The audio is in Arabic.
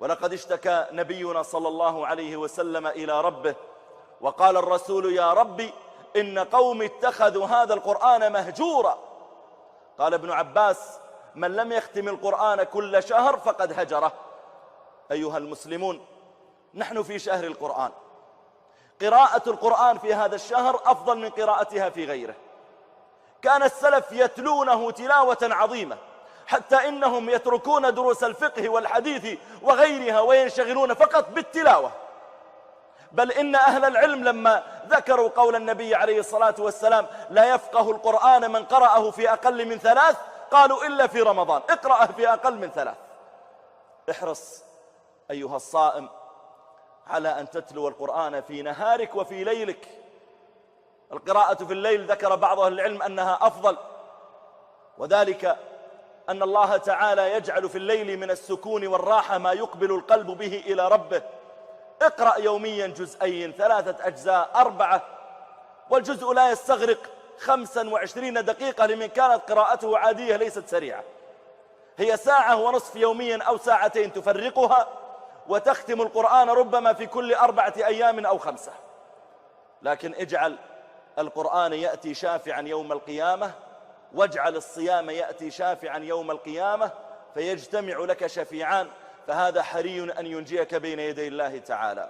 ولقد اشتكى نبينا صلى الله عليه وسلم إلى ربه وقال الرسول: يا ربي إن قوم اتخذوا هذا القرآن مهجورا. قال ابن عباس: من لم يختم القرآن كل شهر فقد هجره. أيها المسلمون، نحن في شهر القرآن، قراءة القرآن في هذا الشهر أفضل من قراءتها في غيره. كان السلف يتلونه تلاوة عظيمة، حتى إنهم يتركون دروس الفقه والحديث وغيرها وينشغلون فقط بالتلاوة. بل إن أهل العلم لما ذكروا قول النبي عليه الصلاة والسلام: لا يفقه القرآن من قرأه في أقل من 3، قالوا: إلا في رمضان، اقرأه في أقل من 3. احرص أيها الصائم على أن تتلو القرآن في نهارك وفي ليلك. القراءة في الليل ذكر بعض أهل العلم أنها أفضل، وذلك أن الله تعالى يجعل في الليل من السكون والراحة ما يقبل القلب به إلى ربه. اقرأ يوميا جزئين، 3 أجزاء، 4، والجزء لا يستغرق 25 دقيقة لمن كانت قراءته عادية ليست سريعة. هي 1.5 ساعة يوميا أو 2 ساعات تفرقها وتختم القرآن ربما في كل 4 أيام أو 5. لكن اجعل القرآن يأتي شافعا يوم القيامة، واجعل الصيام يأتي شافعا يوم القيامة، فيجتمع لك شفيعان، فهذا حري أن ينجيك بين يدي الله تعالى.